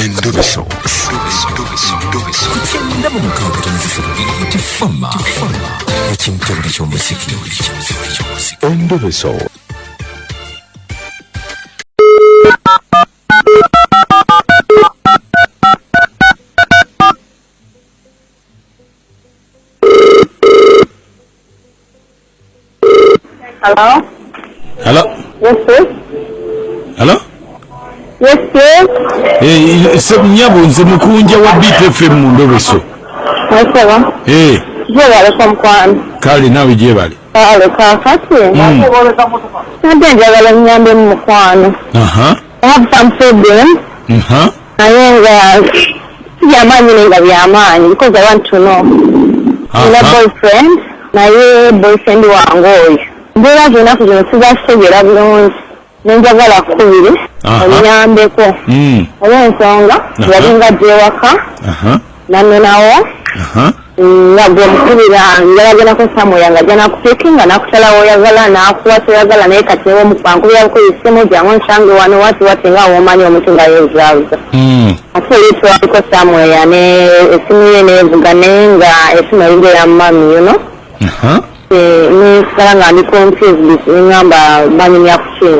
Endobeso. Kugenda mu mukaaga tifama ekintu ky'omuziki. Endobeso. Hello? Hello? Yes, sir. Hello? Yes, sir. Nyabo nze mukunja wa BTFM mu Ndobeso. Nasaba. Jebale kwa mkwano. Kale nawe jebale. Kakati. Nade njagala nyambe mu mukwano. I have some problems. Naye nga byamaanyi nenga byamaanyi because I want to know. Nina boyfriend. Naye boyfriend wange oyo. Mbeera z'ennaku zino sibasobola bulungi. Nenjagala kubiri. Onyambeko. Olw'ensonga yalinga gyewaka. Nannenawo. Nabwe omukubira njalagenako Samuel nga jana kutekinga nakutalawo oyagala nakuwa toyagala naye kati ewo mukwankubira bukola essimu jangu nsange wano wati nga womanyi omuntu nga yezaabuza. Ate olitwaliko Samuel ne essimu ye neevuga naye nga essimu eringa ya mami you know. Nisala nga ndi confused ngamba banyumya kuki.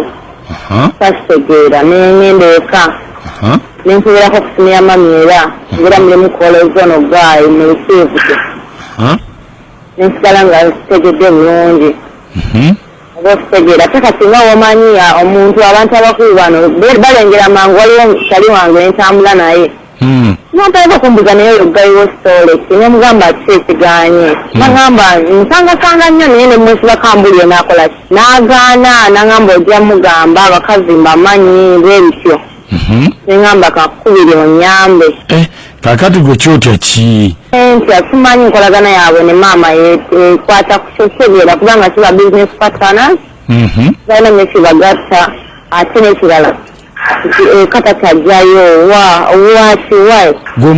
Tasitegeera nengenda eka. Nenkuberako kusimu ya mami era ngira mulimu kukoleza ono gaayi mu receive ke. Nensigala nga sitegedde bulungi. Oba ositegeera ate kati nga womanyi omuntu abantu abakulu bano balengera mangu waliwo tali wange nentambula naye. Notayinza kumbuza naye oyo gayiwo sitoleki nemugamba kisiganye. Nagamba nsanga nnyo naye nemusiba kambulire nakola ki. N'agaana nagamba ojja mugamba abakazi mbamanyi bwebityo. Nengamba kakubiri onyambe. Kakati gwe kyotya ki? Nti asimanyi nkolagana yaabwe ne maama ekwata kusosobyera kubanga kiba business partners. Balina nekibagatta ate nekirala. Kata kyajjayo waki. Gwe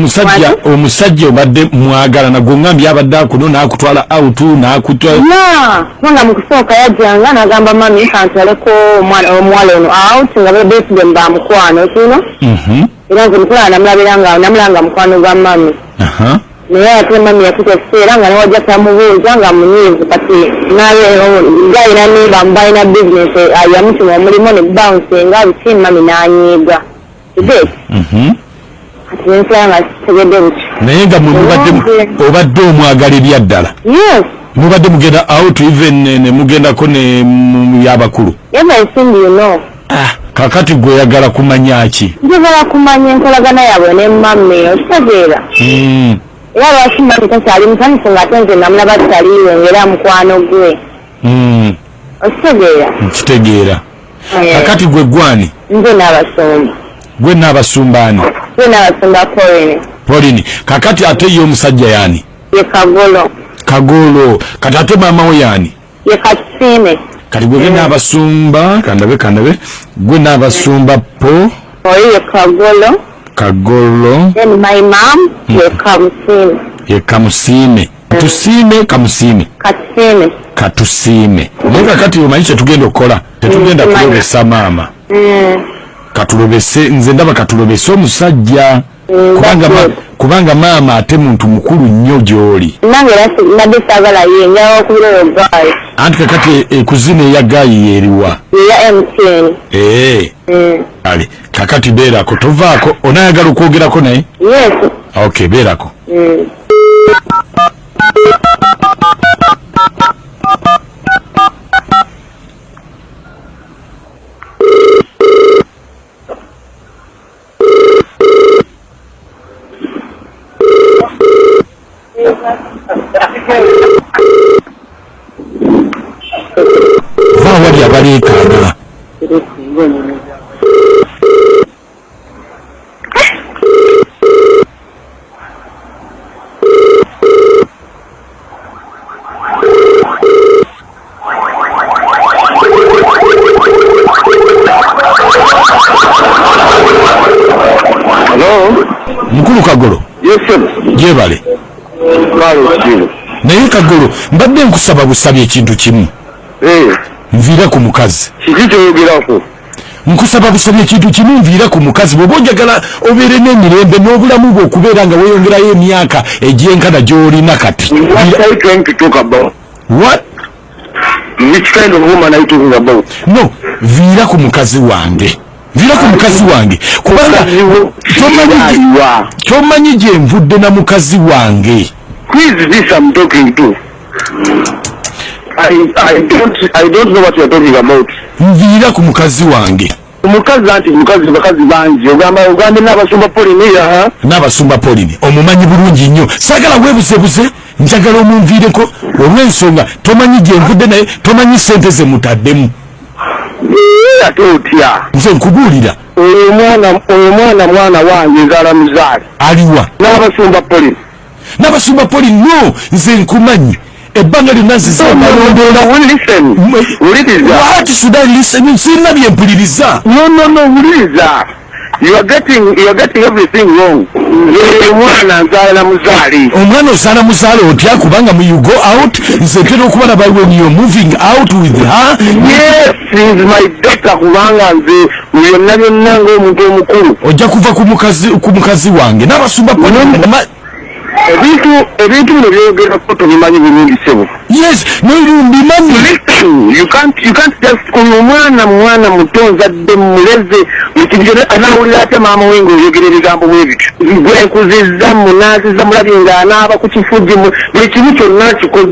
omusajja obadde mwagala nagwe ngambye abadde akuno n'akutwala out n'akutwala. Kubanga mu kusooka yajjanga n'agamba mami kantwaleko omuwala ono out nga bebeesidde mu bamukwano kino. Era nze mukulala namulanga mukwano gwa mami. Naye ate mami yakuta ekiseera nga newajja tamubuuza nga munyiivu kati gayina niba mubalina bizinesi yamutuma omulimu ne bounce nga biki mami n'anyiiga. Kideki? Kati nensala nga kitegedde buki. Naye nga obadde omwagala ebyaddala. Yes. Mubadde mugenda out even ne mugendako ne y'abakulu. Everything you know. Kakati gwe yagala kumanya ki? Njagala kumanya enkolagana yaabwe ne mami okitegeera. Era lwaki mami takyali musanyufu ng'ate nze namulaba tutaliiwe ng'era mukwano gwe. Okitegeera? Nkitegeera. Kakati gwe gwani? Nze n'abasumba. Gwe n'abasumba ani? Gwe n'abasumba Pauline. Kakati ate ye omusajja yani? Ye Kagolo. Kati ate maama we yani? Ye Katusiime. Kati gwe n'abasumba kandabe gwe n'abasumba Oyo ye Kagolo. Then my mom ye Kamusiime. Katusiime. Naye kakati omanyi kye tugenda okukola tetugenda kulobesa maama. Katulobese nze ndaba katulobese omusajja. Kubanga maama ate muntu mukulu nnyo gy'oli. Nange nabadde saagala ye njawo okubira oyo gaayi. Anti kakati ekuzina eya gaayi yeeriwa? Eya MTN. Ale kakati beerako tovaako onaayagala okwogerako naye? Yes. Okay, beerako. Wali abaleekaana. Mukulu Kagolo. Yes, sir. Jebale. Naye Kagolo mbadde nkusaba busabye ekintu kimu. Nviira ku mukazi. Kiki kyogerako? nkusaba busabye ekintu kimu nviira ku mukazi bw'oba onjagala obeere n'emirembe n'obulamu bwe okubeera nga weeyongerayo emyaka egy'enkana gy'olina kati. What are you trying to talk about? What? Which kind of woman are you talking about? No, viira ku mukazi wange. Viira ku mukazi wange. Kubanga tomanyi gye nvudde na mukazi wange. Who is this I'm talking to? I don't know what you're talking about. Viira ku mukazi wange. Mukazi anti bakazi bangi ogamba Uganda n'abasumba polini ha? N'abasumba polini omumanyi bulungi nnyo. Sagala weebuzebuze njagala omunviireko olw'ensonga tomanyi gye nvudde naye tomanyi ssente ze mutaddemu. Ate otya? Nze nkubuulira. Oyo mwana wange nzaala muzaali. Aliwa? N'abasumba polini. N'abasumba polini no nze nkumanyi. Ebbanga lyonna nzizamalondoola. Wuliriza. What should I listen? Sirina bye mpuliriza. No, wuliriza. You are getting everything wrong. Omwana nzaala muzaali. Omwana ozaala muzaali otya kubanga you go out nze ntera okubalaba when you're moving out with her. Yes, she is my daughter kubanga nze byonna ng'omuntu omukulu. Ojja kuva ku mukazi wange n'abasumba ebintu bino byogerako tobimanyi bulungi sebo. Yes, no mbimanyi. Listen, you can't just omwana muto nzadde muleze mukibyo anawulira ate maama we ng'oyogera ebigambo bwe bityo. Gwe nkuzizza munaazizza mulabye ng'anaaba ku kifugi buli kimu kyonna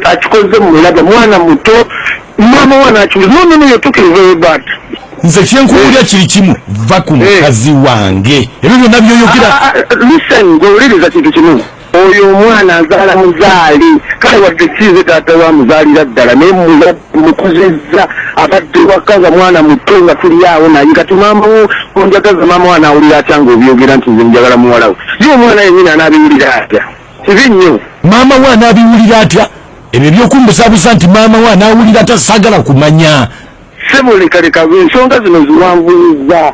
akikoze mulabye mwana muto maama we anakibuza no you're talking very bad. Nze kyenkuwulira kiri kimu va ku mukazi wange ebyo byonna byoyogera. Listen ng'owuliriza kintu kimu. Oyo omwana azaala muzaali kale wadde kize taata wamuzaalira ddala naye mukuzezza abadde wakaza mwana muto nga tuli awo naye kati maama wo onjagaza maama wo anaawulira atya ng'obyogera nti nze njagala muwala we ye omwana yennyini anaabiwulira atya kibi nnyo. Maama we anaabiwulira atya? Ebyo ebyokumbuzabuza nti maama we anaawulira atya saagala kumanya. Seboleka ensonga zino ziwanvuyiza.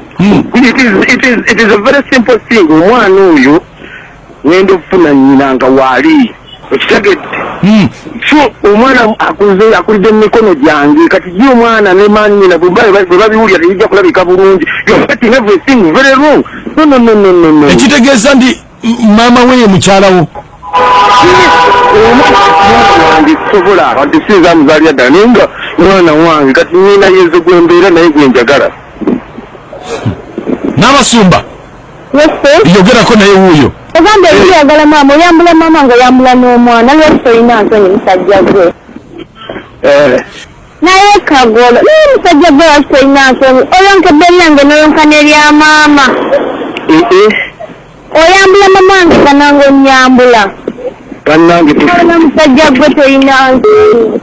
It is a very simple thing. Omwana oyo ngenda okufuna nnyina nga waali okitegedde. So omwana akulidde mu mikono gyange kati ye omwana ne mannyina bwe babiwulira tebijja kulabika bulungi. You're getting everything very wrong. No. Ekitegeeza ndi maama we ye mukyalawo. Omwana wange sobola wadde sinza amuzaalira ddala naye nga mwana wange kati nnyina yezo gwe mbeera naye gwe njagala. N'abasumba yogerako naye wuuyo. Ogamba ebiyagala maama oyambula maama ng'oyambula n'omwana lwaki tolina nsonyi musajja gwe. Naye kagolo naye musajja gwe lwaki tolina nsonyi oyonka ebberi yange n'oyonka n'erya maama. Oyambula maama wange kananga onnyambula. Kannange musajja gwe tolina nsonyi.